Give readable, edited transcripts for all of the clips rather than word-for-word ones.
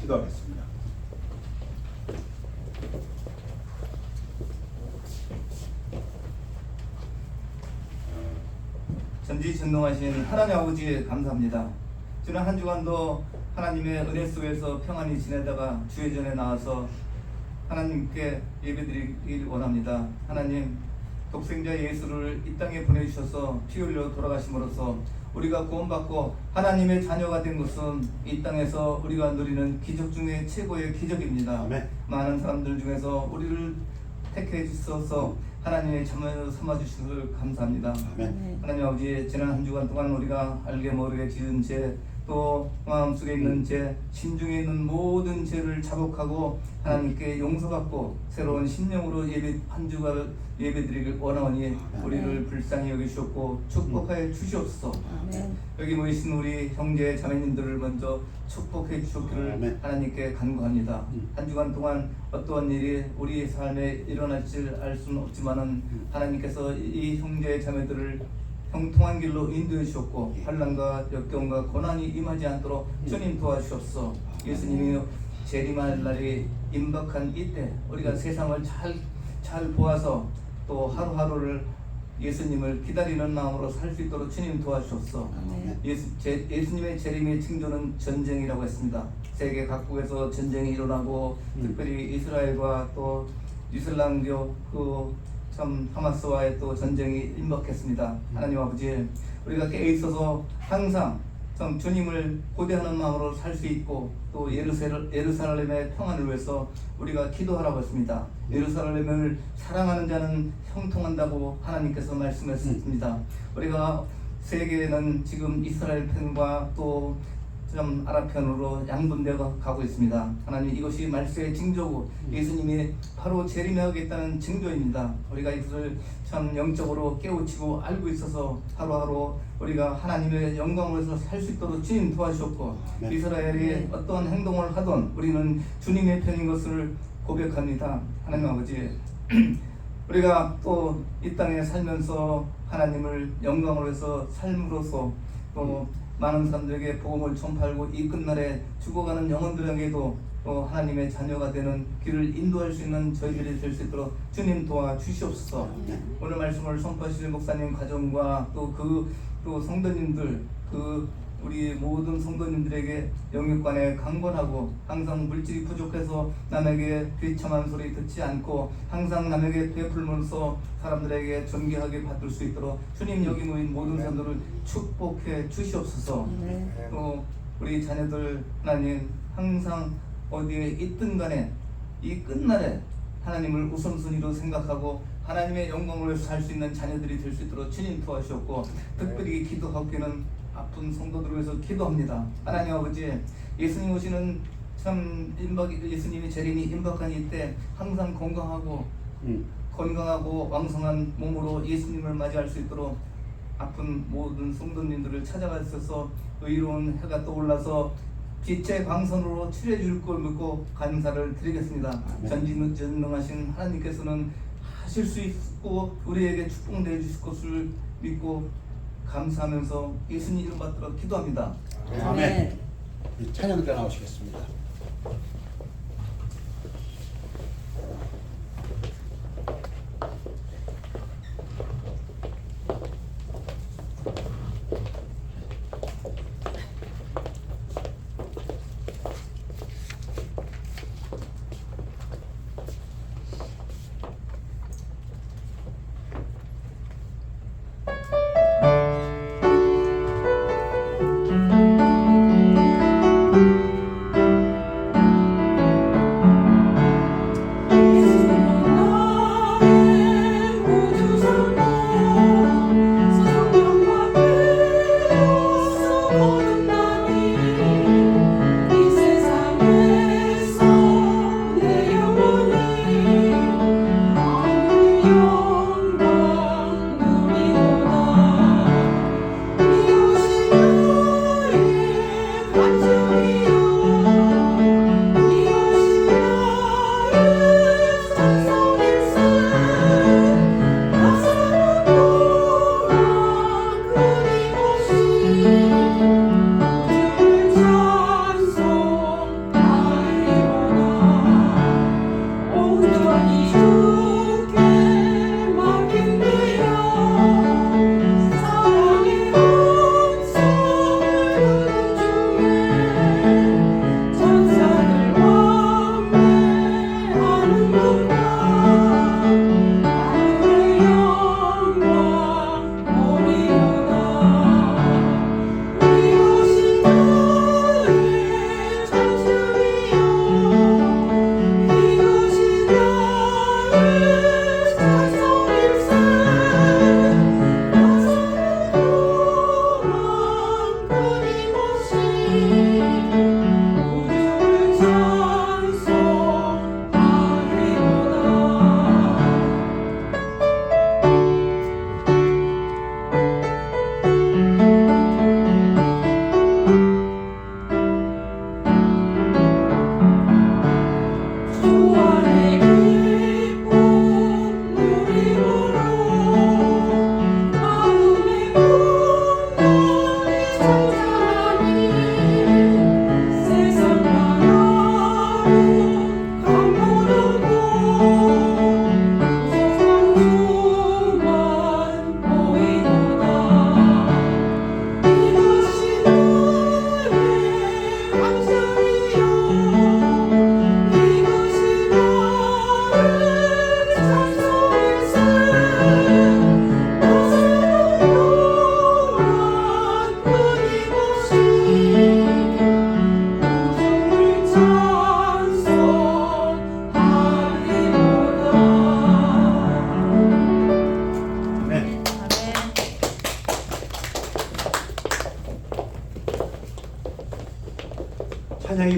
기도하겠습니다. 전지전능하신 하나님 아버지 감사합니다. 지난 한 주간도 하나님의 은혜 속에서 평안히 지내다가 주의 전에 나와서 하나님께 예배드리길 원합니다. 하나님, 독생자 예수를 이 땅에 보내주셔서 피 흘려 돌아가심으로써 우리가 구원받고 하나님의 자녀가 된 것은 이 땅에서 우리가 누리는 기적 중에 최고의 기적입니다. 아멘. 많은 사람들 중에서 우리를 택해 주셔서 하나님의 자녀 삼아주시길 감사합니다. 아멘. 하나님 아버지, 지난 한 주간 동안 우리가 알게 모르게 지은 죄, 또 마음속에 있는 죄, 심중에 있는 모든 죄를 자복하고 하나님께 용서받고 새로운 심령으로 한 주간을 예배드리길 원하오니 우리를 불쌍히 여기시옵고 축복하여 주시옵소서. 여기 모이신 우리 형제 자매님들을 먼저 축복해 주셨기를 하나님께 간구합니다. 한 주간 동안 어떠한 일이 우리 삶에 일어날지 알 수는 없지만은 하나님께서 이 형제 자매들을 형통한 길로 인도해 주셨고 환난과 역경과 고난이 임하지 않도록 주님 도와주옵소서. 예수님이 재림할 날이 임박한 이때 우리가 세상을 잘 보아서 또 하루하루를 예수님을 기다리는 마음으로 살 수 있도록 주님 도와주옵소서. 예수님의 재림의 징조는 전쟁이라고 했습니다. 세계 각국에서 전쟁이 일어나고 특별히 이스라엘과 또 이슬람교 참 하마스와의 또 전쟁이 임박했습니다. 하나님 아버지, 우리가 깨어 있어서 항상 참 주님을 고대하는 마음으로 살 수 있고 또 예루살렘의 평안을 위해서 우리가 기도하라고 했습니다. 예루살렘을 사랑하는 자는 형통한다고 하나님께서 말씀하셨습니다. 우리가 세계는 지금 이스라엘 편과 또 좀 아랍 편으로 양분되어 가고 있습니다. 하나님, 이것이 말세의 징조고 예수님이 바로 재림하겠다는 징조입니다. 우리가 이것을 참 영적으로 깨우치고 알고 있어서 하루하루 우리가 하나님의 영광으로서 살 수 있도록 주님 도와주셨고 이스라엘이 어떠한 행동을 하던 우리는 주님의 편인 것을 고백합니다. 하나님 아버지, 우리가 또 이 땅에 살면서 하나님을 영광으로 해서 삶으로써 또 많은 사람들에게 복음을 전파하고 이 끝날에 죽어가는 영혼들에게도 또 하나님의 자녀가 되는 길을 인도할 수 있는 저희들이 될 수 있도록 주님 도와주시옵소서. 오늘 말씀을 선포하실 목사님 가정과 또 성도님들, 우리 모든 성도님들에게 영육간에 강건하고 항상 물질이 부족해서 남에게 비참한 소리 듣지 않고 항상 남에게 베풀면서 사람들에게 존귀하게 받을 수 있도록 주님, 여기 모인 모든 사람들을 축복해 주시옵소서. 또 우리 자녀들 하나님, 항상 어디에 있든 간에 이 끝날에 하나님을 우선순위로 생각하고 하나님의 영광을 위해서 살 수 있는 자녀들이 될 수 있도록 주님 도와주셨고 특별히 기도하기는 아픈 성도들을 위해서 기도합니다. 하나님 아버지, 예수님 오시는 예수님의 재림이 임박한 이때 항상 건강하고 왕성한 몸으로 예수님을 맞이할 수 있도록 아픈 모든 성도님들을 찾아가셔서 의로운 해가 떠올라서 빛의 광선으로 칠해 줄 걸 믿고 감사를 드리겠습니다. 전지전능하신 하나님께서는 하실 수 있고 우리에게 축복 내주실 것을 믿고 감사하면서 예수님 이름 받들어 기도합니다. 아멘. 찬양대 나오시겠습니다.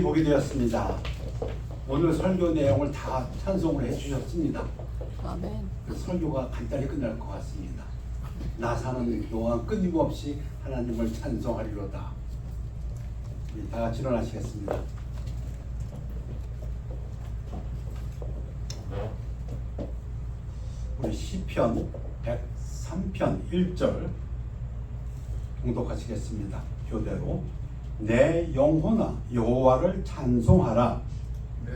많이 보게 되었습니다. 오늘 설교 내용을 다 찬송을 해주셨습니다. 아멘. 설교가 간단히 끝날 것 같습니다. 나 사는 동안 끊임없이 하나님을 찬송하리로다. 우리 다 같이 일어나시겠습니다. 우리 시편 103편 1절 봉독하시겠습니다. 교대로 내 영혼아 여호와를 찬송하라.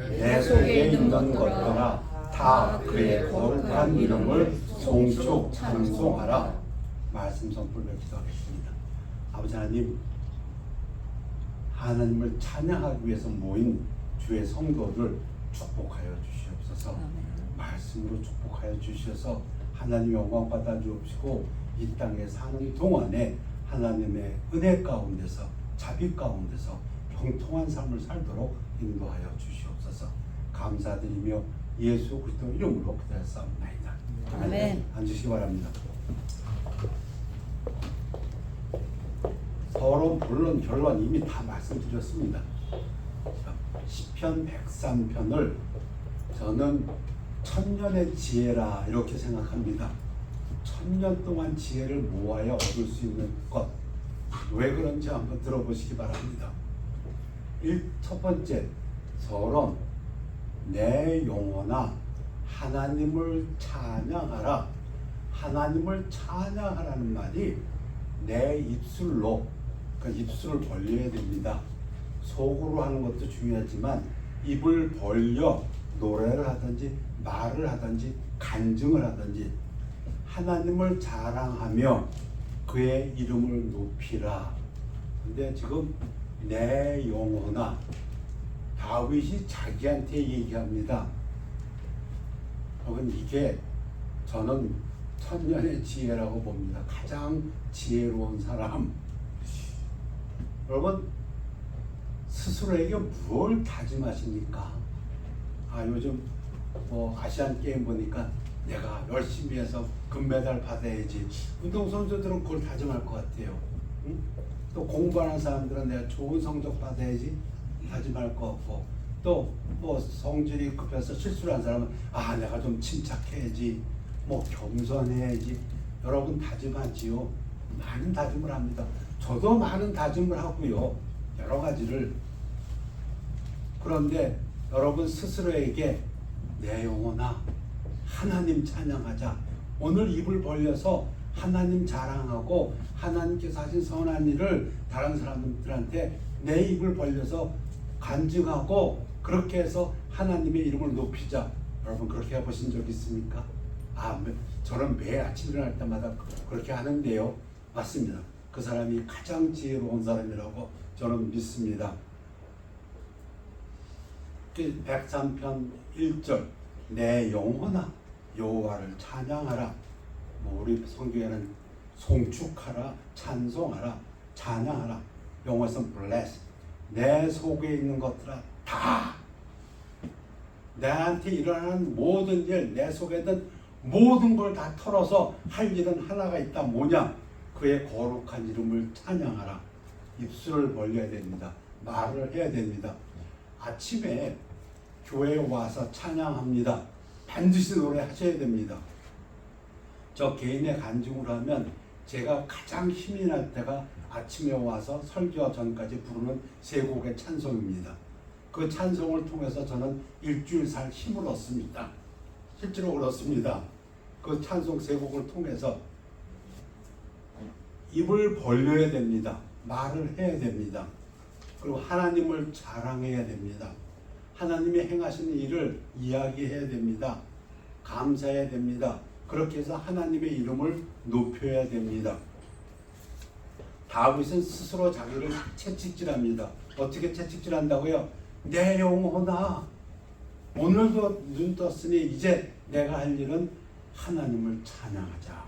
내 속에 있는 것들아 다 그의 거룩한 이름을 송축 찬송하라. 말씀 선포를 기도하겠습니다. 아버지 하나님, 하나님을 찬양하기 위해서 모인 주의 성도를 축복하여 주시옵소서. 말씀으로 축복하여 주셔서 하나님 영광 받아 주옵시고 이 땅에 사는 동안에 하나님의 은혜 가운데서 자비 가운데서 형통한 삶을 살도록 인도하여 주시옵소서. 감사드리며 예수 그리스도 이름으로 기도했사옵나이다. 아멘. 앉으시기 바랍니다. 서론, 본론, 결론 이미 다 말씀드렸습니다. 시편 103편을 저는 천년의 지혜라 이렇게 생각합니다. 천년 동안 지혜를 모아야 얻을 수 있는 것. 왜 그런지 한번 들어보시기 바랍니다. 첫 번째, 서론. 내 영혼아 하나님을 찬양하라. 하나님을 찬양하라는 말이 내 입술로, 그 입술을 벌려야 됩니다. 속으로 하는 것도 중요하지만 입을 벌려 노래를 하든지 말을 하든지 간증을 하든지 하나님을 자랑하며 그의 이름을 높이라. 근데 지금 내 영혼아, 다윗이 자기한테 얘기합니다. 여러분, 이게 저는 천년의 지혜라고 봅니다. 가장 지혜로운 사람. 여러분, 스스로에게 뭘 다짐하십니까? 요즘 아시안 게임 보니까 내가 열심히 해서 금메달 받아야지. 운동선수들은 그걸 다짐할 것 같아요. 응? 또 공부하는 사람들은 내가 좋은 성적 받아야지 다짐할 것 같고, 또 성질이 급해서 실수를 한 사람은 내가 좀 침착해야지, 겸손해야지. 여러분 다짐하지요. 많은 다짐을 합니다. 저도 많은 다짐을 하고요. 여러 가지를. 그런데 여러분 스스로에게 내 영혼아 하나님 찬양하자. 오늘 입을 벌려서 하나님 자랑하고 하나님께서 하신 선한 일을 다른 사람들한테 내 입을 벌려서 간증하고 그렇게 해서 하나님의 이름을 높이자. 여러분 그렇게 해보신 적 있습니까? 저는 매일 아침 일어날 때마다 그렇게 하는데요. 맞습니다. 그 사람이 가장 지혜로운 사람이라고 저는 믿습니다. 103편 1절 내 영혼아 여호와를 찬양하라. 우리 성경에는 송축하라, 찬송하라, 찬양하라. 영어에서는 bless. 내 속에 있는 것들아 다 나한테 일어나는 모든 일, 내 속에 있는 모든 걸 다 털어서 할 일은 하나가 있다. 뭐냐? 그의 거룩한 이름을 찬양하라. 입술을 벌려야 됩니다. 말을 해야 됩니다. 아침에 교회에 와서 찬양합니다. 반드시 노래하셔야 됩니다. 저 개인의 간증으로 하면 제가 가장 힘이 날 때가 아침에 와서 설교 전까지 부르는 세 곡의 찬송입니다. 그 찬송을 통해서 저는 일주일 살 힘을 얻습니다. 실제로 그렇습니다. 그 찬송 세 곡을 통해서 입을 벌려야 됩니다. 말을 해야 됩니다. 그리고 하나님을 자랑해야 됩니다. 하나님이 행하시는 일을 이야기해야 됩니다. 감사해야 됩니다. 그렇게 해서 하나님의 이름을 높여야 됩니다. 다윗은 스스로 자기를 채찍질합니다. 어떻게 채찍질한다고요? 내 영혼아, 오늘도 눈 떴으니 이제 내가 할 일은 하나님을 찬양하자.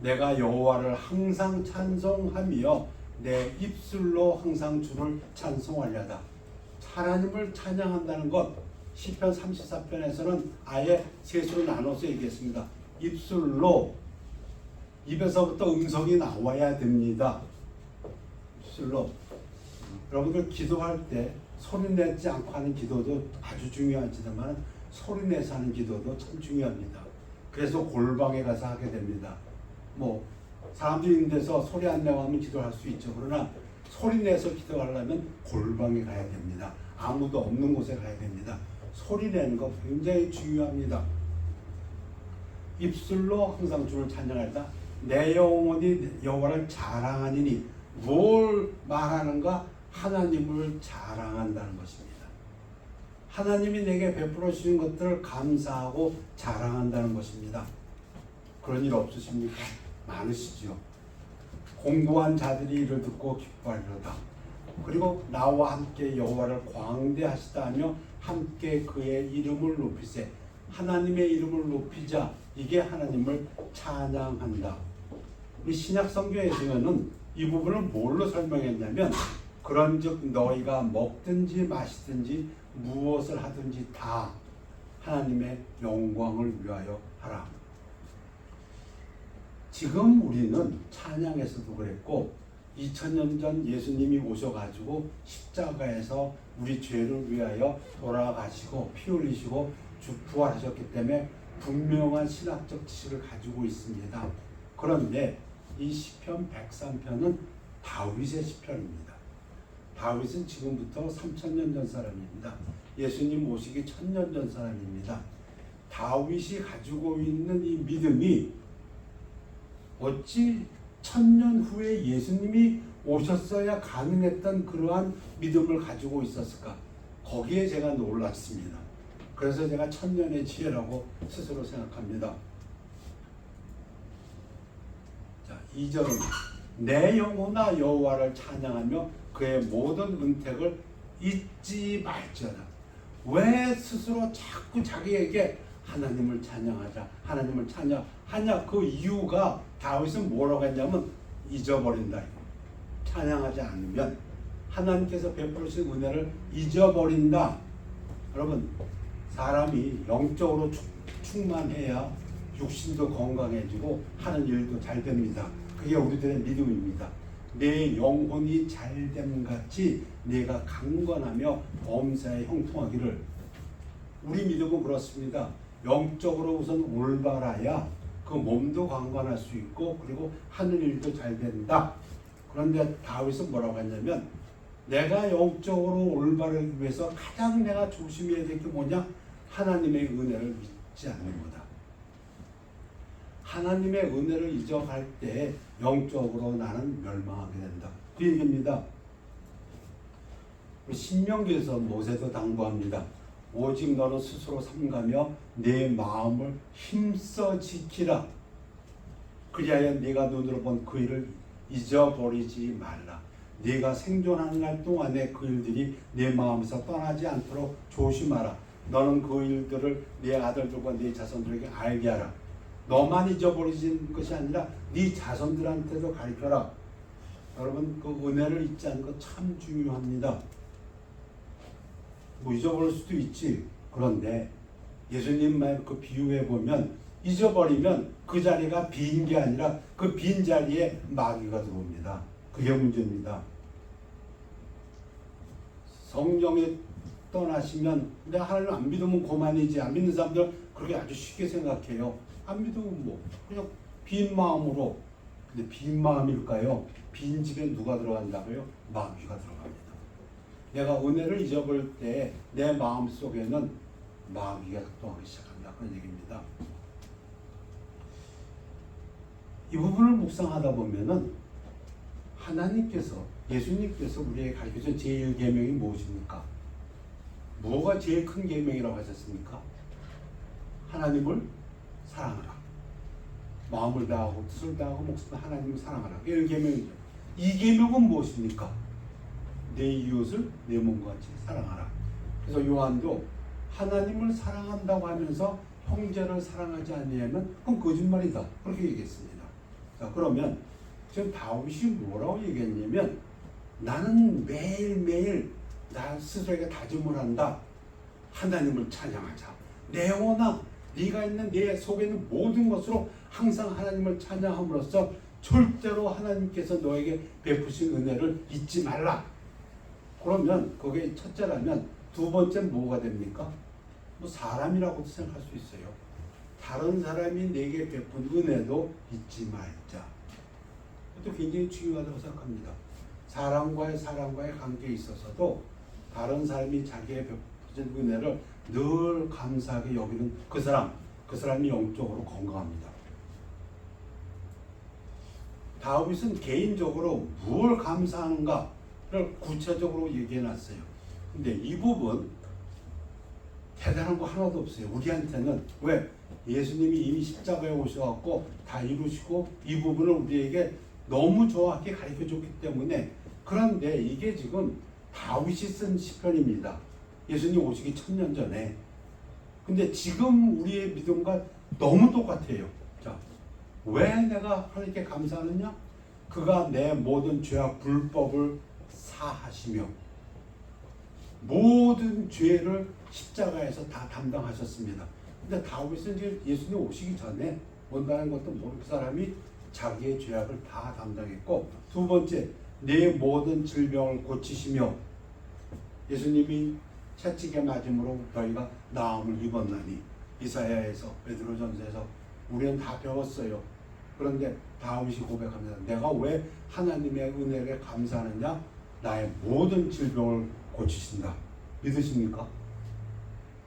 내가 여호와를 항상 찬송하며 내 입술로 항상 주를 찬송하려다. 하나님을 찬양한다는 것, 시편 34편에서는 아예 셋으로 나눠서 얘기했습니다. 입술로, 입에서부터 음성이 나와야 됩니다. 입술로. 여러분들 기도할 때 소리 내지 않고 하는 기도도 아주 중요하지만 소리 내서 하는 기도도 참 중요합니다. 그래서 골방에 가서 하게 됩니다. 뭐 사람들이 있는 데서 소리 안 내고 하면 기도를 할 수 있죠. 그러나 소리 내서 기도하려면 골방에 가야 됩니다. 아무도 없는 곳에 가야 됩니다. 소리 내는 거 굉장히 중요합니다. 입술로 항상 주를 찬양하다 내 영혼이 여호와를 자랑하니니 뭘 말하는가? 하나님을 자랑한다는 것입니다. 하나님이 내게 베풀어 주신 것들을 감사하고 자랑한다는 것입니다. 그런 일 없으십니까? 많으시죠. 공고한 자들이 이를 듣고 기뻐하리로다. 그리고 나와 함께 여호와를 광대하시다며 함께 그의 이름을 높이세. 하나님의 이름을 높이자. 이게 하나님을 찬양한다. 이 신약 성경에 보면은 이 부분을 뭘로 설명했냐면 그런즉 너희가 먹든지 마시든지 무엇을 하든지 다 하나님의 영광을 위하여 하라. 지금 우리는 찬양에서도 그랬고 2000년 전 예수님이 오셔가지고 십자가에서 우리 죄를 위하여 돌아가시고 피 흘리시고 부활하셨기 때문에 분명한 신학적 지식을 가지고 있습니다. 그런데 이 시편 103편은 다윗의 시편입니다. 다윗은 지금부터 3000년 전 사람입니다. 예수님 오시기 1000년 전 사람입니다. 다윗이 가지고 있는 이 믿음이 어찌 1000년 후에 예수님이 오셨어야 가능했던 그러한 믿음을 가지고 있었을까? 거기에 제가 놀랐습니다. 그래서 제가 1000년의 지혜라고 스스로 생각합니다. 자, 2절은 내 영혼아 여호와를 찬양하며 그의 모든 은택을 잊지 말지어다. 왜 스스로 자꾸 자기에게 하나님을 찬양하자, 하나님을 찬양하냐? 그 이유가 다윗은 뭐라고 했냐면 잊어버린다. 찬양하지 않으면 하나님께서 베푸신 은혜를 잊어버린다. 여러분, 사람이 영적으로 충만해야 육신도 건강해지고 하는 일도 잘 됩니다. 그게 우리들의 믿음입니다. 내 영혼이 잘됨 같이 내가 강건하며 범사에 형통하기를. 우리 믿음은 그렇습니다. 영적으로 우선 올바라야 그 몸도 강건할 수 있고 그리고 하는 일도 잘 된다. 그런데 다윗은 뭐라고 했냐면 내가 영적으로 올바르기 위해서 가장 내가 조심해야 될 게 뭐냐? 하나님의 은혜를 잊지 않는 거다. 하나님의 은혜를 잊어갈 때 영적으로 나는 멸망하게 된다. 그 얘기입니다. 신명기에서 모세도 당부합니다. 오직 너는 스스로 삼가며 내 마음을 힘써 지키라. 그리하여 네가 눈으로 본 그 일을 잊어버리지 말라. 네가 생존하는 날 동안에 그 일들이 내 마음에서 떠나지 않도록 조심하라. 너는 그 일들을 네 아들들과 네 자손들에게 알게 하라. 너만 잊어버리는 것이 아니라 네 자손들한테도 가르쳐라. 여러분, 그 은혜를 잊지 않는 것 참 중요합니다. 뭐 잊어버릴 수도 있지. 그런데 예수님 말 그 비유해 보면 잊어버리면 그 자리가 빈 게 아니라 그 빈 자리에 마귀가 들어옵니다. 그게 문제입니다. 성령이 떠나시면 내가 하나님 안 믿으면 고만이지. 안 믿는 사람들 그렇게 아주 쉽게 생각해요. 안 믿으면 뭐 그냥 빈 마음으로. 근데 빈 마음일까요? 빈 집에 누가 들어간다고요? 마귀가 들어갑니다. 내가 은혜를 잊어버릴 때 내 마음 속에는 마귀가 작동하기 시작한다. 그런 얘기입니다. 이 부분을 묵상하다 보면은 하나님께서, 예수님께서 우리에게 가르쳐준 제1계명이 무엇입니까? 뭐가 제일 큰 계명이라고 하셨습니까? 하나님을 사랑하라. 마음을 다하고 뜻을 다하고 목숨을 하나님을 사랑하라. 그게 1계명이죠. 2계명은 무엇입니까? 내 이웃을 내 몸과 같이 사랑하라. 그래서 요한도 하나님을 사랑한다고 하면서 형제를 사랑하지 않으면 그건 거짓말이다. 그렇게 얘기했습니다. 자, 그러면 지금 다윗이 뭐라고 얘기했냐면 나는 매일매일 나 스스로에게 다짐을 한다. 하나님을 찬양하자. 내 영혼아, 네가 있는 내 속에 있는 모든 것으로 항상 하나님을 찬양함으로써 절대로 하나님께서 너에게 베푸신 은혜를 잊지 말라. 그러면 그게 첫째라면 두 번째 뭐가 됩니까? 뭐 사람이라고도 생각할 수 있어요. 다른 사람이 내게 베푼 은혜도 잊지 말자. 그것도 굉장히 중요하다고 생각합니다. 사람과의 관계에 있어서도 다른 사람이 자기의 베푼 은혜를 늘 감사하게 여기는 그 사람이 영적으로 건강합니다. 다윗은 개인적으로 뭘 감사하는가를 구체적으로 얘기해 놨어요. 근데 이 부분 대단한 거 하나도 없어요. 우리한테는. 왜? 예수님이 이미 십자가에 오셔갖고 다 이루시고 이 부분을 우리에게 너무 정확히 가르쳐 줬기 때문에. 그런데 이게 지금 다윗이 쓴 시편입니다. 예수님 오시기 1000년 전에. 근데 지금 우리의 믿음과 너무 똑같아요. 자, 왜 내가 하나님께 감사하느냐? 그가 내 모든 죄와 불법을 사하시며 모든 죄를 십자가에서 다 담당하셨습니다. 근데 다윗은 이제 예수님 오시기 전에 온다는 것도 모르는 사람이 자기의 죄악을 다 담당했고, 두 번째, 내 모든 질병을 고치시며 예수님이 채찍에 맞음으로 너희가 나음을 입었나니, 이사야에서 베드로전서에서 우리는 다 배웠어요. 그런데 다윗이 고백합니다. 내가 왜 하나님의 은혜를 감사하느냐? 나의 모든 질병을 고치신다. 믿으십니까?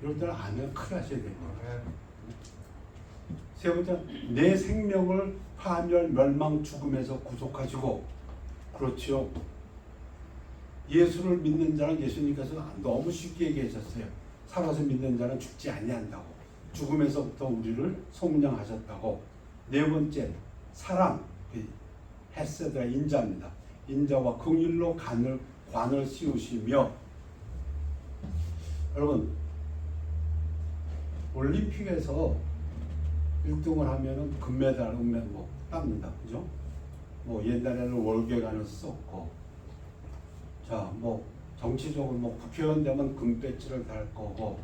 이럴 때는 아멘 큰일 하셔야 됩니다. 세 번째, 내 생명을 파멸, 멸망, 죽음에서 구속하시고. 그렇죠. 예수를 믿는 자는 예수님께서 너무 쉽게 얘기하셨어요. 살아서 믿는 자는 죽지 아니한다고. 죽음에서부터 우리를 속량하셨다고. 네 번째, 사랑, 헤세드가 인자입니다. 인자와 긍휼로 관을 씌우시며. 여러분, 올림픽에서 1등을 하면은 금메달, 은메달 뭐 땁니다. 그죠? 뭐 옛날에는 월계관을 썼고, 자, 뭐 정치적으로 뭐 국회의원 되면 금배지를 달 거고,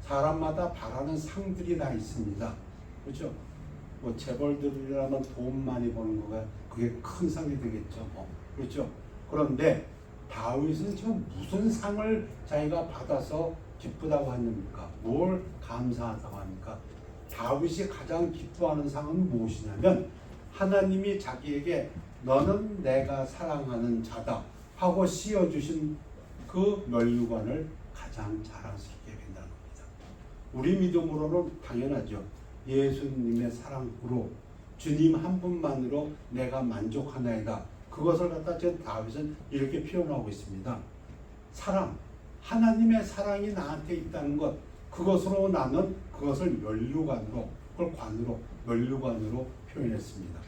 사람마다 바라는 상들이 다 있습니다. 그렇죠? 뭐 재벌들이라면 돈 많이 버는 거가 그게 큰 상이 되겠죠. 뭐. 그렇죠? 그런데 다윗은 지금 무슨 상을 자기가 받아서 기쁘다고 합니까? 뭘 감사하다고 합니까? 다윗이 가장 기뻐하는 상은 무엇이냐면, 하나님이 자기에게 너는 내가 사랑하는 자다 하고 씌워주신 그 면류관을 가장 자랑스럽게 된다는 겁니다. 우리 믿음으로는 당연하죠. 예수님의 사랑으로 주님 한 분만으로 내가 만족하나이다. 그것을 갖다 지금 다윗은 이렇게 표현하고 있습니다. 사랑, 하나님의 사랑이 나한테 있다는 것, 그것으로 나는 그것을 면류관으로, 그걸 관으로, 면류관으로 표현했습니다.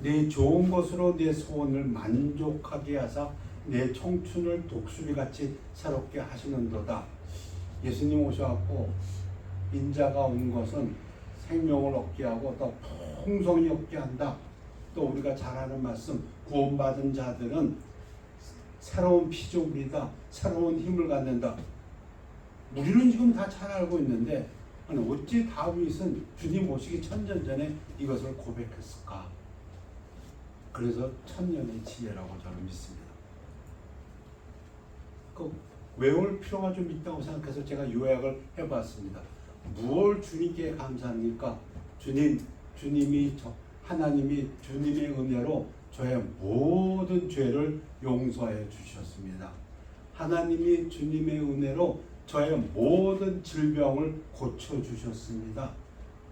내 좋은 것으로 내 소원을 만족하게 하사 내 청춘을 독수리같이 새롭게 하시는도다. 예수님 오셔갖고 인자가 온 것은 생명을 얻게 하고 또 풍성히 얻게 한다. 또 우리가 잘 아는 말씀, 구원받은 자들은 새로운 피조물이다. 새로운 힘을 갖는다. 우리는 지금 다 잘 알고 있는데, 아니 어찌 다윗은 주님 오시기 1000년 전에 이것을 고백했을까? 그래서 1000년의 지혜라고 저는 믿습니다. 그 외울 필요가 좀 있다고 생각해서 제가 요약을 해봤습니다. 무엇 주님께 감사합니까? 하나님이 주님의 은혜로 저의 모든 죄를 용서해 주셨습니다. 하나님이 주님의 은혜로 저의 모든 질병을 고쳐 주셨습니다.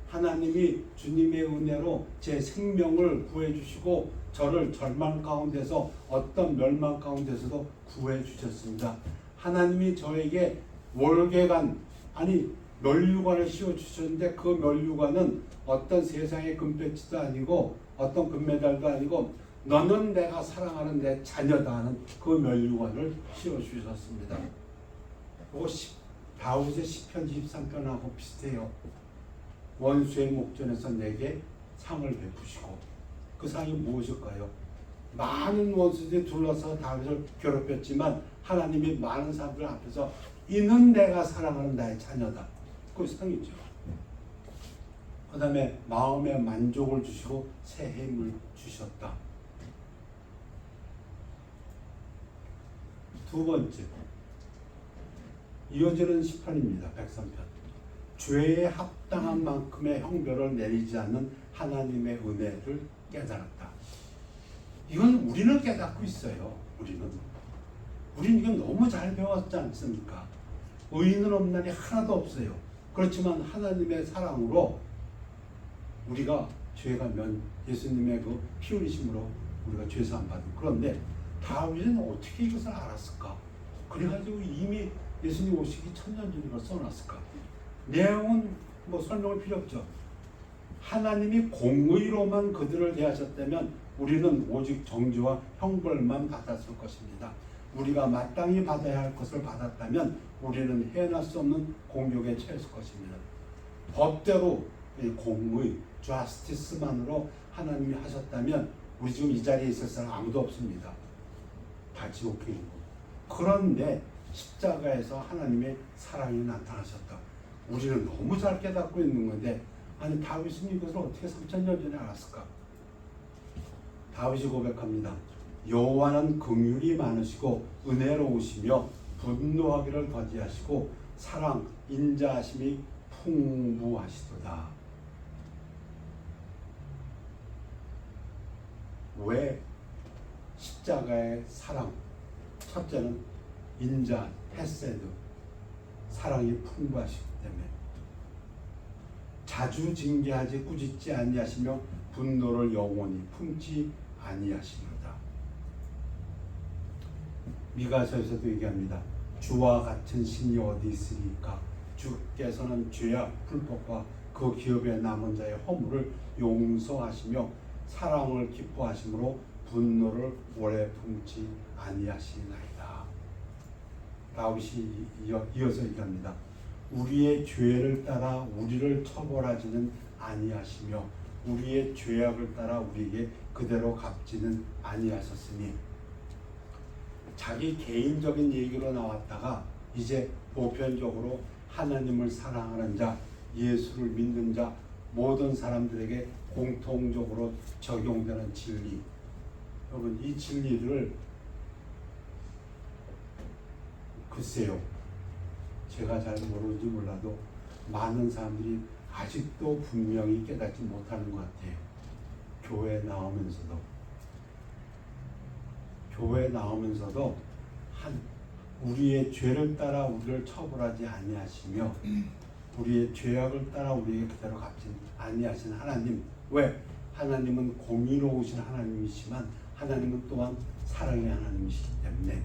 하나님이 주님의 은혜로 제 생명을 구해 주시고 저를 절망 가운데서 어떤 멸망 가운데서도 구해 주셨습니다. 하나님이 저에게 월계관, 아니 면류관을 씌워 주셨는데, 그 면류관은 어떤 세상의 금배지도 아니고 어떤 금메달도 아니고 너는 내가 사랑하는 내 자녀다 하는 그 면류관을 씌워 주셨습니다. 그거 다윗의 시편 23편하고 비슷해요. 원수의 목전에서 내게 상을 베푸시고. 그 상이 무엇일까요? 많은 원수들이 둘러서 다윗을 괴롭혔지만 하나님이 많은 사람들 앞에서 이는 내가 사랑하는 나의 자녀다. 그 상이죠. 그 다음에 마음의 만족을 주시고 새 힘을 주셨다. 두 번째, 이어지는 시편입니다. 103편. 죄에 합당한 만큼의 형벌을 내리지 않는 하나님의 은혜를 깨달았다. 이건 우리는 깨닫고 있어요. 우리는 이건 너무 잘 배웠지 않습니까? 의인은 없나니 하나도 없어요. 그렇지만 하나님의 사랑으로 우리가 죄가면 예수님의 그 피 흘리심으로 우리가 죄사함 받은. 그런데 다윗은 어떻게 이것을 알았을까? 그래가지고 이미 예수님 오시기 천년 전에 이걸 써놨을까? 내용은 뭐 설명할 필요 없죠. 하나님이 공의로만 그들을 대하셨다면 우리는 오직 정죄와 형벌만 받았을 것입니다. 우리가 마땅히 받아야 할 것을 받았다면 우리는 해낼 수 없는 공격에 처했을 것입니다. 법대로 공의, justice만으로 하나님이 하셨다면 우리 지금 이 자리에 있을 사람 아무도 없습니다. 다 지옥에 있는 거. 그런데 십자가에서 하나님의 사랑이 나타나셨다. 우리는 너무 잘 깨닫고 있는 건데, 아니 다윗은 이것을 어떻게 3000년 전에 알았을까? 다윗이 고백합니다. 여호와는 긍휼이 많으시고 은혜로우시며 분노하기를 더디하시고 사랑, 인자하심이 풍부하시도다. 왜? 십자가의 사랑. 첫째는 인자, 헤세드, 사랑이 풍부하시기 때문에. 자주 징계하지 꾸짖지 아니하시며 분노를 영원히 품지 아니하시리로다. 미가서에서도 얘기합니다. 주와 같은 신이 어디 있으리까? 주께서는 죄악, 불법과 그 기업에 남은 자의 허물을 용서하시며 사랑을 기뻐하심으로 분노를 오래 품지 아니하시나이다. 다윗이 이어서 얘기합니다. 우리의 죄를 따라 우리를 처벌하지는 아니하시며 우리의 죄악을 따라 우리에게 그대로 갚지는 아니하셨으니. 자기 개인적인 얘기로 나왔다가 이제 보편적으로 하나님을 사랑하는 자, 예수를 믿는 자, 모든 사람들에게 공통적으로 적용되는 진리. 여러분, 이 진리를 글쎄요, 제가 잘 모르는지 몰라도 많은 사람들이 아직도 분명히 깨닫지 못하는 것 같아요. 교회 나오면서도 우리의 죄를 따라 우리를 처벌하지 아니하시며 우리의 죄악을 따라 우리에게 그대로 갚지 아니하신 하나님. 왜? 하나님은 공의로우신 하나님이시지만 하나님은 또한 사랑의 하나님이시기 때문에.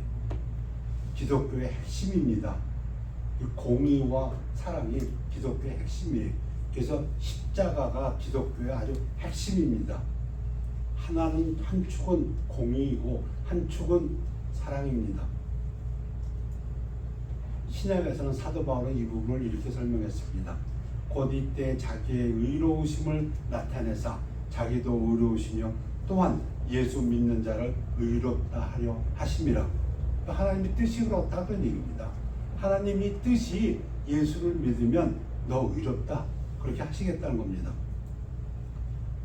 기독교의 핵심입니다. 이 공의와 사랑이 기독교의 핵심이에요. 그래서 십자가가 기독교의 아주 핵심입니다. 하나는 한 축은 공의이고 한 축은 사랑입니다. 신약에서는 사도 바울은 이 부분을 이렇게 설명했습니다. 곧 이때 자기의 의로우심을 나타내사 자기도 의로우시며 또한 예수 믿는 자를 의롭다 하려 하심이라. 하나님의 뜻이 그렇다는 얘기입니다. 하나님이 뜻이 예수를 믿으면 너 의롭다 그렇게 하시겠다는 겁니다.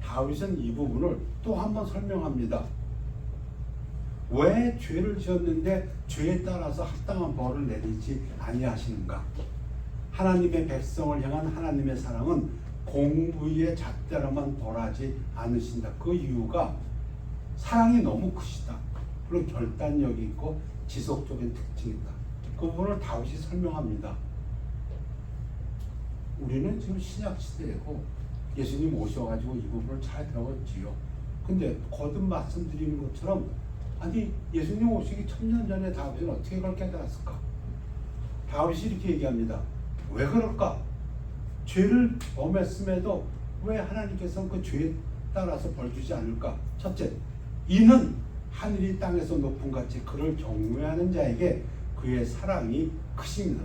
다윗은 이 부분을 또 한 번 설명합니다. 왜 죄를 지었는데 죄에 따라서 합당한 벌을 내리지 아니하시는가? 하나님의 백성을 향한 하나님의 사랑은 공의의 잣대로만 벌하지 않으신다. 그 이유가 사랑이 너무 크시다. 그리고 결단력이 있고 지속적인 특징이 있다. 그 부분을 다윗이 설명합니다. 우리는 지금 신약 시대이고 예수님 오셔가지고 이 부분을 잘 배웠지요. 근데 거듭 말씀드리는 것처럼 아니 예수님 오시기 1000년 전에 다윗은 어떻게 그걸 깨달았을까? 다윗이 이렇게 얘기합니다. 왜 그럴까? 죄를 범했음에도 왜 하나님께서는 그 죄에 따라서 벌 주지 않을까? 첫째, 이는 하늘이 땅에서 높은 같이 그를 경외하는 자에게 그의 사랑이 크십니다.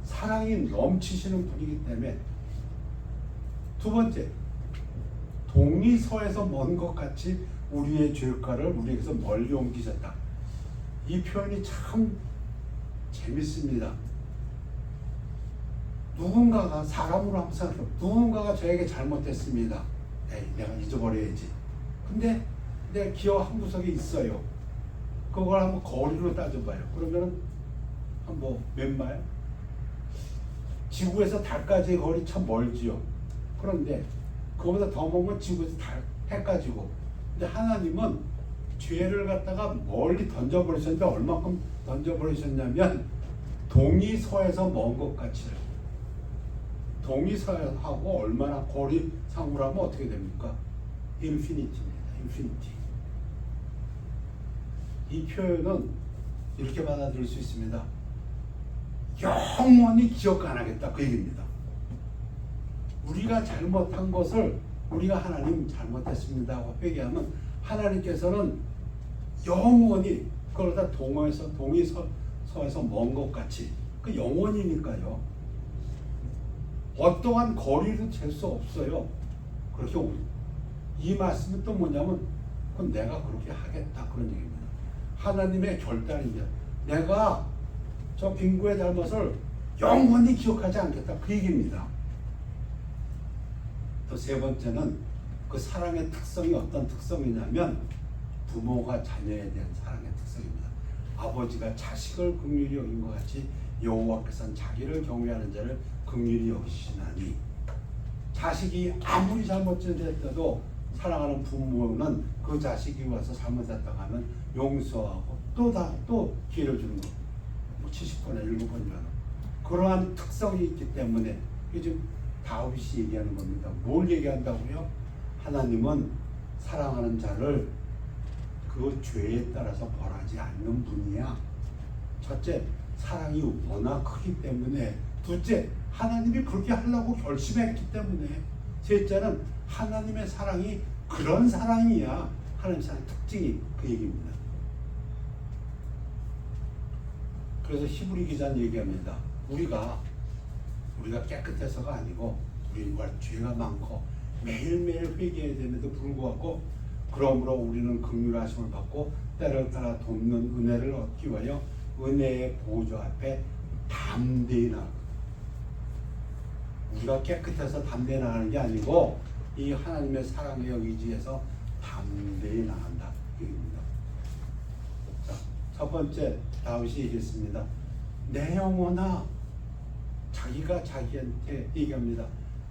사랑이 넘치시는 분이기 때문에. 두 번째, 동이 서에서 먼 것 같이 우리의 죄가를 우리에게서 멀리 옮기셨다. 이 표현이 참 재밌습니다. 누군가가 사람으로 항상 누군가가 저에게 잘못했습니다. 에이, 내가 잊어버려야지. 근데 내 기억 한 구석에 있어요. 그걸 한번 거리로 따져봐요. 그러면은 한 뭐 몇 마일? 지구에서 달까지의 거리 참 멀지요. 그런데 그거보다 더 먼 건 지구에서 해까지고. 근데 하나님은 죄를 갖다가 멀리 던져버리셨는데 얼마큼 던져버리셨냐면 동이서에서 먼 것 같이요. 동이서하고 얼마나 거리 상으로 하면 어떻게 됩니까? 인피니티입니다. 인피니티. 이 표현은 이렇게 받아들일 수 있습니다. 영원히 기억 안 하겠다 그 얘기입니다. 우리가 잘못한 것을 우리가 하나님 잘못했습니다 하고 회개하면 하나님께서는 영원히 그걸 다 동의서에서 먼 것 같이 그 영원이니까요. 어떠한 거리도 잴 수 없어요. 그렇게 이 말씀은 또 뭐냐면 그건 내가 그렇게 하겠다 그런 얘기입니다. 하나님의 결단이냐. 내가 저 빙구의 잘못을 영원히 기억하지 않겠다 그 얘기입니다. 또 세 번째는 그 사랑의 특성이 어떤 특성이냐면 부모가 자녀에 대한 사랑의 특성입니다. 아버지가 자식을 긍휼히 여긴 것 같이 여호와께서는 자기를 경외하는 자를 긍휼히 여기시나니. 자식이 아무리 잘못했어도 사랑하는 부모는 그 자식이 와서 잘못했다고 하면 용서하고 또 기회를 주는 거. 뭐 70번에 7번이라는 그러한 특성이 있기 때문에 이게 지금 다윗이 얘기하는 겁니다. 뭘 얘기한다고요? 하나님은 사랑하는 자를 그 죄에 따라서 벌하지 않는 분이야. 첫째, 사랑이 워낙 크기 때문에. 둘째, 하나님이 그렇게 하려고 결심했기 때문에. 셋째는 하나님의 사랑이 그런 사랑이야. 하나님의 사랑의 특징이 그 얘기입니다. 그래서 히브리 기자는 얘기합니다. 우리가 깨끗해서가 아니고 우리가 죄가 많고 매일매일 회개해야 됨에도 불구하고 그러므로 우리는 긍휼하심을 받고 때를 따라 돕는 은혜를 얻기 위하여 은혜의 보좌 앞에 담대히 나아가. 우리가 깨끗해서 담대히 나가는 게 아니고 이 하나님의 사랑의 의지에서 담대히 나간다. 이겁니다. 자, 첫 번째 다윗이 얘기했습니다. 내 영혼아, 자기가 자기한테 얘기합니다.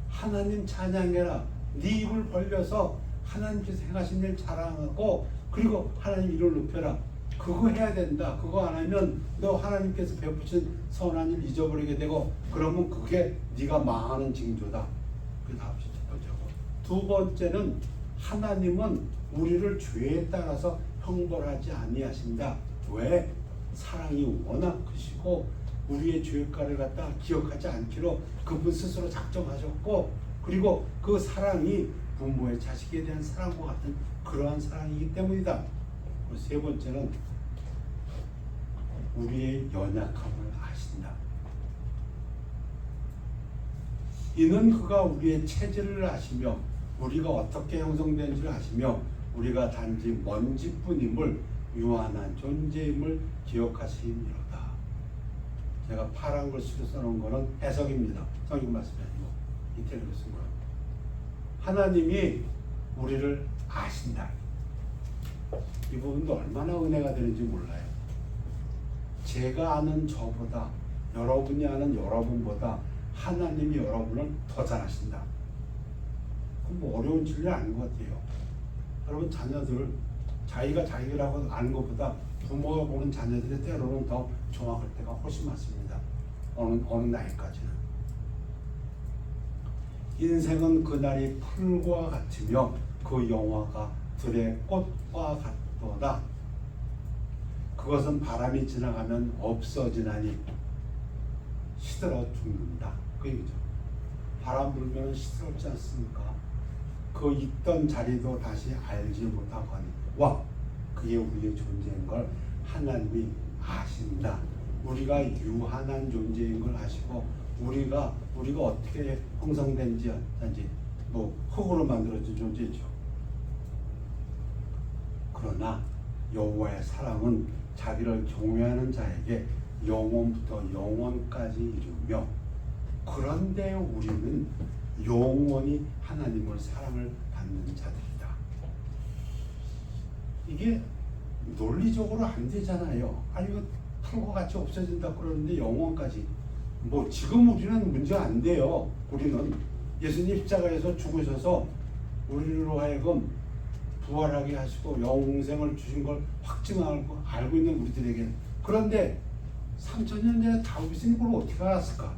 하나님 찬양해라. 네 입을 벌려서 하나님께서 행하신 일 자랑하고 그리고 하나님 이름을 높여라. 그거 해야 된다. 그거 안 하면 너 하나님께서 베푸신 선한 일 잊어버리게 되고 그러면 그게 네가 망하는 징조다. 그게 다윗이 첫 번째고. 두 번째는 하나님은 우리를 죄에 따라서 형벌하지 아니하신다. 왜? 사랑이 워낙 크시고 우리의 죄가를 갖다 기억하지 않기로 그분 스스로 작정하셨고 그리고 그 사랑이 부모의 자식에 대한 사랑과 같은 그러한 사랑이기 때문이다. 세 번째는 우리의 연약함을 아신다. 이는 그가 우리의 체질을 아시며 우리가 어떻게 형성된지를 아시며 우리가 단지 먼지뿐임을 유한한 존재임을 기억하시니로다. 제가 파란 글씨로 써놓은 거는 해석입니다. 성경 말씀이 아니고 이태리로 쓴 거예요. 하나님이 우리를 아신다. 이 부분도 얼마나 은혜가 되는지 몰라요. 제가 아는 저보다 여러분이 아는 여러분보다 하나님이 여러분을 더 잘 아신다. 그건 뭐 어려운 진리 아닌 것 같아요. 여러분 자녀들 자기가 자기라고 아는 것보다 부모가 보는 자녀들이 때로는 더 정확할 때가 훨씬 많습니다. 어느 나이까지는. 인생은 그날이 풀과 같으며 그 영화가 들의 꽃과 같도다. 그것은 바람이 지나가면 없어지나니 시들어 죽는다. 그 얘기죠. 바람 불면 시들었지 않습니까? 그 있던 자리도 다시 알지 못하거니 와 그게 우리의 존재인 걸 하나님이 아신다. 우리가 유한한 존재인 걸 아시고 우리가 어떻게 형성된지 뭐 흙으로 만들어진 존재죠. 그러나 여호와의 사랑은 자기를 경외하는 자에게 영원부터 영원까지 이루며 그런데 우리는 영원히 하나님을 사랑을 받는 자들이다. 이게 논리적으로 안 되잖아요. 아니면 풀과 같이 없어진다 그러는데 영원까지. 뭐 지금 우리는 문제 안 돼요. 우리는 예수님 십자가에서 죽으셔서 우리로 하여금 부활하게 하시고 영생을 주신 걸 확증하고 알고 있는 우리들에게. 그런데 3000년 전에 다윗이 그걸 어떻게 알았을까?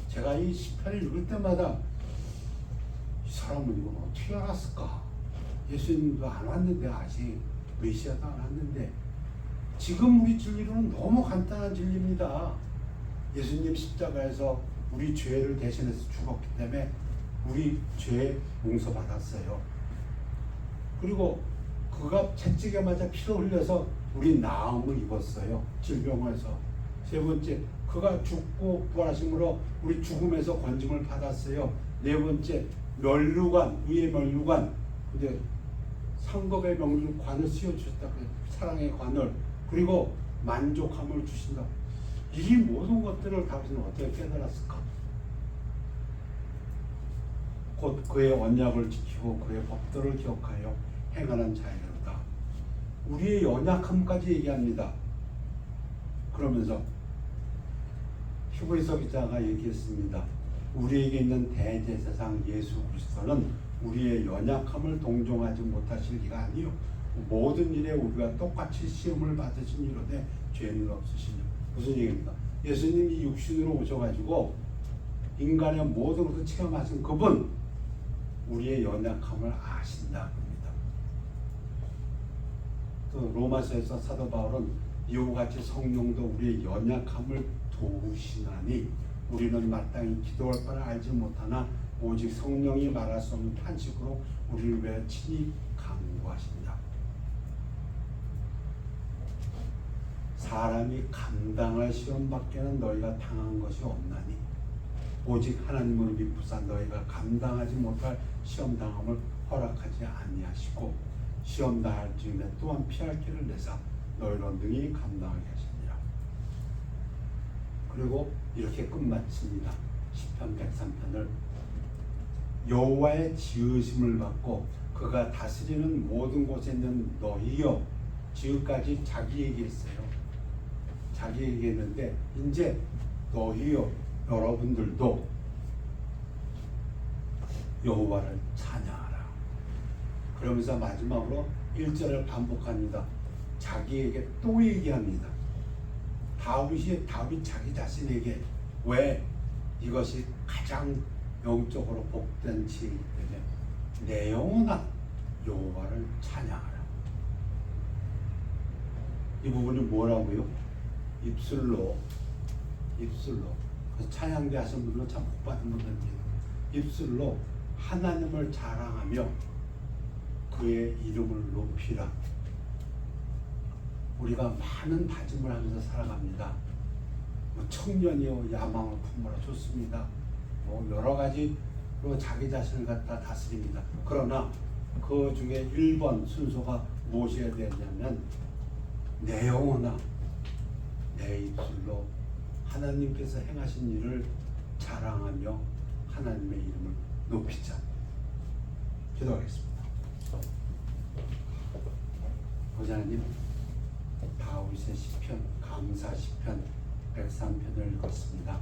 제가 이 시편을 읽을 때마다 이 사람은 이걸 어떻게 알았을까? 예수님도 안 왔는데, 아직 메시아도 안 왔는데. 지금 우리 진리로는 너무 간단한 진리입니다. 예수님 십자가에서 우리 죄를 대신해서 죽었기 때문에 우리 죄 용서받았어요. 그리고 그가 채찍에 맞아 피를 흘려서 우리 나음을 입었어요. 질병에서. 세 번째, 그가 죽고 부활하심으로 우리 죽음에서 건짐을 받았어요. 네 번째, 면류관, 위의 면류관. 근데 상급의 관을 씌워주셨다. 사랑의 관을. 그리고 만족함을 주신다. 이 모든 것들을 다윗은 어떻게 깨달았을까? 곧 그의 언약을 지키고 그의 법도를 기억하여 행하는 자이로다. 우리의 연약함까지 얘기합니다. 그러면서 히브리서 기자가 얘기했습니다. 우리에게 있는 대제사장 예수 그리스도는 우리의 연약함을 동정하지 못하실 리가 아니요 모든 일에 우리가 똑같이 시험을 받으신 이로되 죄는 없으시니. 무슨 얘기입니까? 예수님이 육신으로 오셔가지고 인간의 모든 것을 체험하신 그분, 우리의 연약함을 아신다 겁니다. 또 로마서에서 사도 바울은 이와 같이 성령도 우리의 연약함을 도우시나니 우리는 마땅히 기도할 바를 알지 못하나 오직 성령이 말할 수 없는 탄식으로 우리를 위해 친히 간구하신다. 사람이 감당할 시험 밖에는 너희가 당한 것이 없나니 오직 하나님을 믿부사 너희가 감당하지 못할 시험 당함을 허락하지 아니하시고 시험 당할 즈음에 또한 피할 길을 내사 너희로 능히 감당하게 하시니라. 그리고 이렇게 끝마칩니다. 시편 103편을 여호와의 지으심을 받고 그가 다스리는 모든 곳에 있는 너희여. 지금까지 자기 얘기했어요. 자기 얘기했는데 이제 너희여, 여러분들도 여호와를 찬양하라. 그러면서 마지막으로 1절을 반복합니다. 자기에게 또 얘기합니다. 다윗 자기 자신에게. 왜? 이것이 가장 영적으로 복된 지혜이기 때문에 내 영혼아 여호와를 찬양하라. 이 부분이 뭐라고요? 입술로. 그래서 찬양대 하신 분들은 참 복받은 분들입니다. 입술로 하나님을 자랑하며 그의 이름을 높이라. 우리가 많은 다짐을 하면서 살아갑니다. 뭐 청년이요 야망을 품어라 좋습니다. 뭐 여러 가지로 자기 자신을 갖다 다스립니다. 그러나 그 중에 1번 순서가 무엇이어야 되냐면 내 영혼아 내 입술로 하나님께서 행하신 일을 자랑하며 하나님의 이름을 높이자. 기도하겠습니다. 보좌님, 다윗의 시편, 감사 시편 103편을 읽었습니다.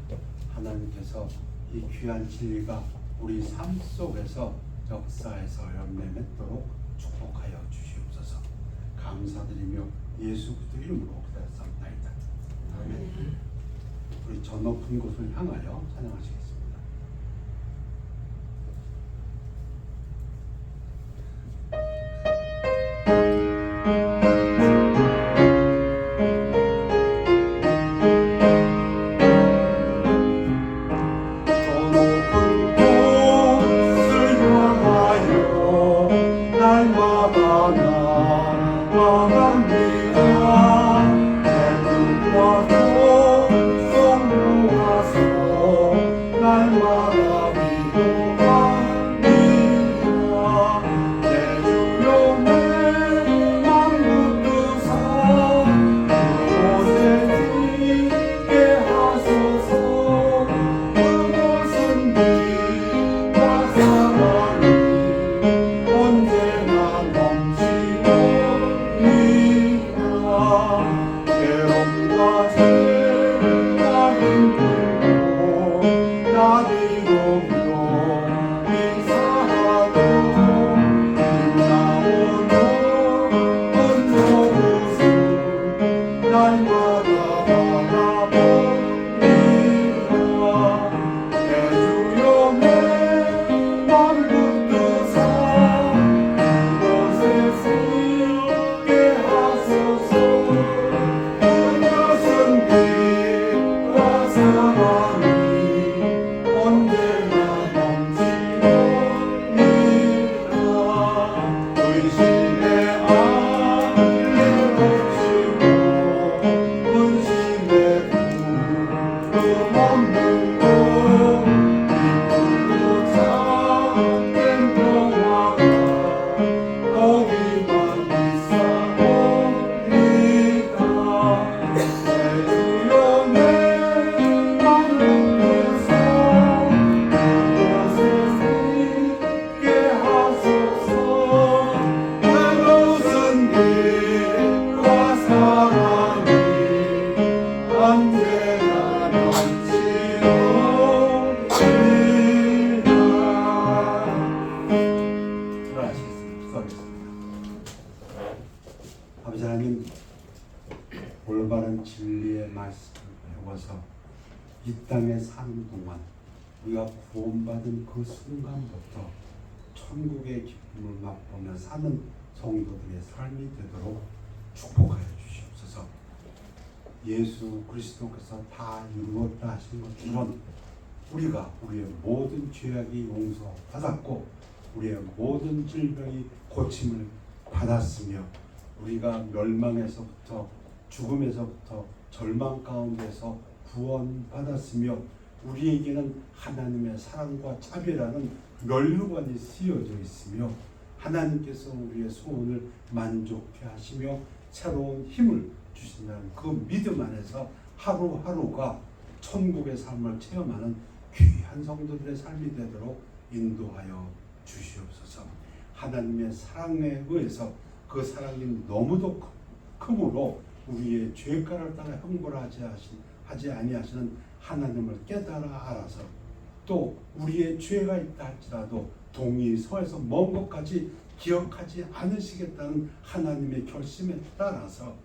하나님께서 이 귀한 진리가 우리 삶 속에서 역사에서 열매 맺도록 축복하여 주시옵소서. 감사드리며 예수 그리스도 이름으로 기도했사옵나이다. 아멘. 우리 저 높은 곳을 향하여 찬양하시겠습니다. 아버지 하나님, 올바른 진리의 말씀을 배워서 이 땅에 사는 동안 우리가 구원받은 그 순간부터 천국의 기쁨을 맛보며 사는 성도들의 삶이 되도록 축복하여 주시옵소서. 예수 그리스도께서 다 이루었다 하신 것처럼 우리가 우리의 모든 죄악이 용서받았고 우리의 모든 질병이 고침을 받았으며 우리가 멸망에서부터 죽음에서부터 절망 가운데서 구원받았으며 우리에게는 하나님의 사랑과 차별하는 면류관이 씌어져 있으며 하나님께서 우리의 소원을 만족해 하시며 새로운 힘을 주신다는 그 믿음 안에서 하루하루가 천국의 삶을 체험하는 귀한 성도들의 삶이 되도록 인도하여 주시옵소서. 하나님의 사랑에 의해서 그 사랑이 너무도 크므로 우리의 죄가를 따라 형벌하지 아니하시는 하나님을 깨달아 알아서 또 우리의 죄가 있다 할지라도 동이 서에서 먼 것까지 기억하지 않으시겠다는 하나님의 결심에 따라서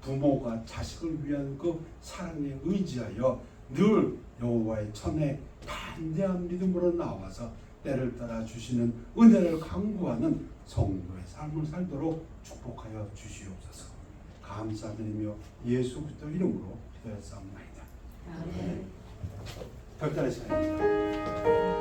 부모가 자식을 위한 그 사랑에 의지하여 늘 여호와의 전에 담대한 믿음으로 나와서 때를 따라 주시는 은혜를 강구하는 성도의 삶을 살도록 축복하여 주시옵소서. 감사드리며 예수 그리스도 이름으로 기도했사옵나이다. 아멘. 결단의 시간입니다.